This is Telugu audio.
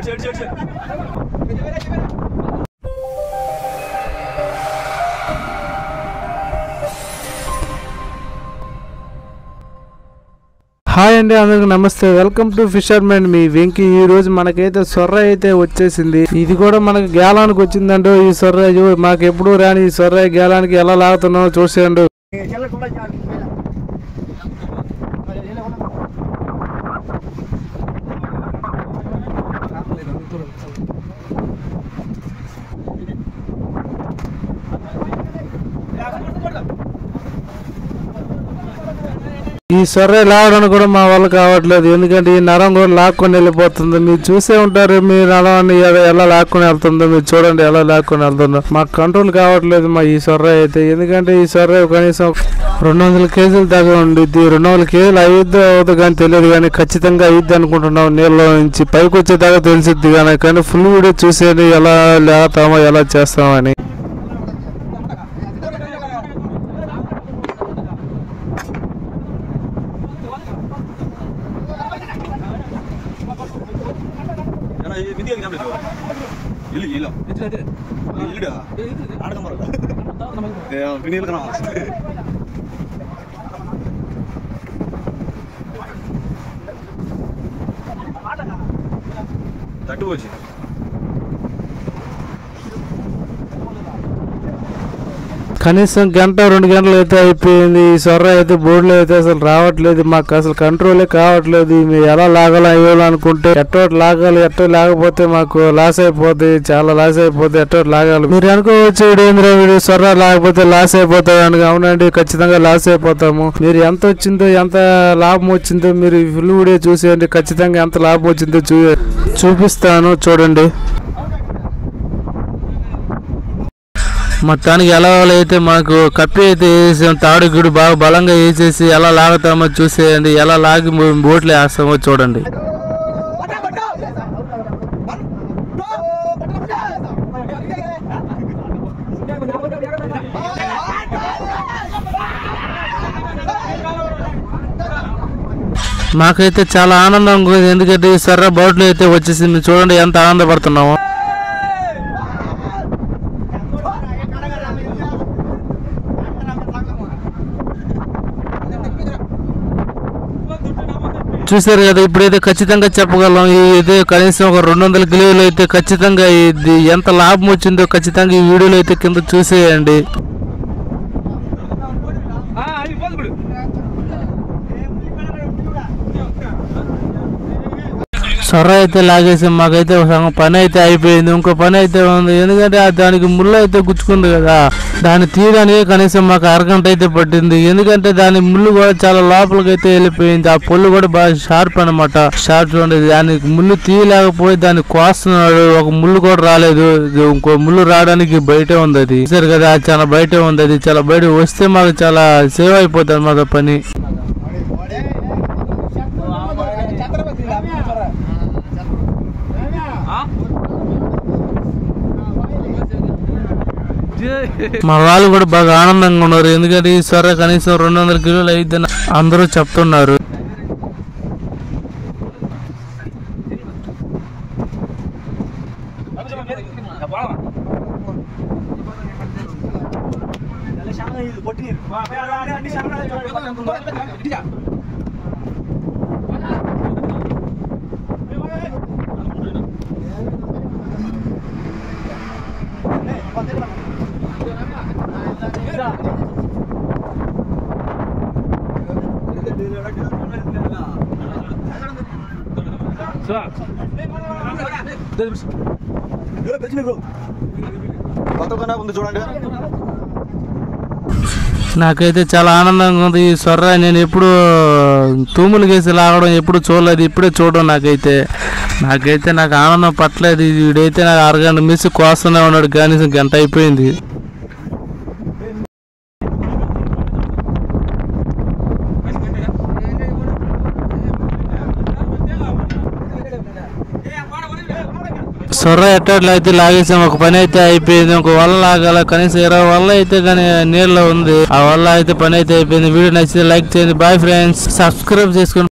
హాయ్ అండి, అందరికి నమస్తే. Welcome to fishermen. మీ వెంకీ. ఈ రోజు మనకైతే సొర్ర అయితే వచ్చేసింది. ఇది కూడా మనకి గేలానికి వచ్చిందంటూ. ఈ సొర్ర మాకు ఎప్పుడు రాని ఈ సొర్ర గేలానికి ఎలా లాగుతున్నామో చూసేయండి. ఈ సొర్ర లాగడానికి కూడా మా వాళ్ళు కావట్లేదు, ఎందుకంటే ఈ నరం కూడా లాక్కొని వెళ్ళిపోతుంది. మీరు చూసే ఉంటారు, మీ నరాన్ని ఎలా లాక్కొని వెళ్తుందో మీరు చూడండి, ఎలా లాక్కొని వెళ్తుందో. మాకు కంట్రోల్ కావట్లేదు మా ఈ సొర్ర అయితే. ఎందుకంటే ఈ సొర్ర కనీసం 200 కేజీలు దాకా ఉండిద్ది. 200 కేజీలు అయ్యిద్దో అవుతుంది కానీ తెలియదు, కానీ ఖచ్చితంగా అయ్యిద్ది అనుకుంటున్నాం. నీళ్ళలో నుంచి పైకి వచ్చేదాకా తెలిసిద్ది కానీ ఫుల్ వీడియో చూసేది ఎలా లేతామో ఎలా చేస్తామని. తట్టు వచ్చి కనీసం గంట 2 గంటలు అయితే అయిపోయింది. ఈ సొర్ర అయితే బోర్డులో అయితే అసలు రావట్లేదు. మాకు అసలు కంట్రోలే కావట్లేదు. మేము ఎలా లాగాలి అయ్యోలు అనుకుంటే ఎట్టో లాగాలి, ఎట్టో లేకపోతే మాకు లాస్ అయిపోతుంది, చాలా లాస్ అయిపోతుంది. ఎట్టో లాగాలి. మీరు అనుకోవచ్చు వీడియో సొర్ర లేకపోతే లాస్ అయిపోతాయి అని. అవునండి, ఖచ్చితంగా లాస్ అయిపోతాము. మీరు ఎంత వచ్చిందో, ఎంత లాభం వచ్చిందో మీరు ఫుల్ వీడియో చూసేయండి. ఖచ్చితంగా ఎంత లాభం వచ్చిందో చూపిస్తాను, చూడండి. మొత్తానికి ఎలా అయితే మాకు కప్పి అయితే వేసాం, తాడు గుడి బాగా బలంగా వేసేసి ఎలా లాగుతామో చూసేయండి. ఎలా లాగి బోట్లు వేస్తామో చూడండి. మాకైతే చాలా ఆనందంగా ఉంది, ఎందుకంటే ఈ సొర్ర బోట్లు అయితే వచ్చేసింది. చూడండి ఎంత ఆనందపడుతున్నామో. చూసారు కదా, ఇప్పుడైతే ఖచ్చితంగా చెప్పగలం. ఇది కనీసం ఒక 200 కిలోలు అయితే ఖచ్చితంగా ఇది ఎంత లాభం వచ్చిందో ఖచ్చితంగా ఈ వీడియోలో అయితే కింద చూసేయండి. సొర్ర అయితే లాగేసి మాకైతే సగం పని అయితే అయిపోయింది. ఇంకో పని అయితే ఉంది, ఎందుకంటే దానికి ముళ్ళు అయితే గుచ్చుకుంది కదా, దాన్ని తీయడానికి కనీసం మాకు అరగంట అయితే పట్టింది. ఎందుకంటే దాని ముళ్ళు కూడా చాలా లోపలికి అయితే వెళ్ళిపోయింది. ఆ పొల్లు కూడా బాగా షార్ప్ అనమాట. షార్ప్ ఉండేది. దానికి ముళ్ళు తీయలేకపోయి దాన్ని కోస్తున్నాడు. ఒక ముళ్ళు కూడా రాలేదు. ఇంకో ముళ్ళు రావడానికి బయటే ఉంది. అది సరే కదా, చాలా బయటే ఉంది. అది చాలా బయట వస్తే మాకు చాలా సేవ్ అయిపోతుంది అన్నమాట పని. మా వాళ్ళు కూడా బాగా ఆనందంగా ఉన్నారు, ఎందుకంటే ఈ సొర్ర కనీసం 200 కిలోలు అయిద్దని అందరూ చెప్తున్నారు. నాకైతే చాలా ఆనందంగా ఉంది. ఈ సొర్ర నేను ఎప్పుడు తూములు గేసి లాగడం ఎప్పుడు చూడలేదు, ఇప్పుడే చూడడం. నాకు ఆనందం పట్టలేదు. వీడైతే నాకు అరగంట మిస్ కోస్తూనే ఉన్నాడు, కనీసం గంట అయిపోయింది. సొర్ర ఎట్టట్లా అయితే లాగేసాం. ఒక పని అయితే అయిపోయింది. ఒక వల్ల లాగాల, కనీసం 20 వల్ల అయితే కానీ నీళ్ళలో ఉంది. ఆ వల్ల అయితే పని అయితే అయిపోయింది. వీడియో నచ్చితే లైక్ చేయండి. బాయ్ ఫ్రెండ్స్, సబ్స్క్రైబ్ చేసుకోండి.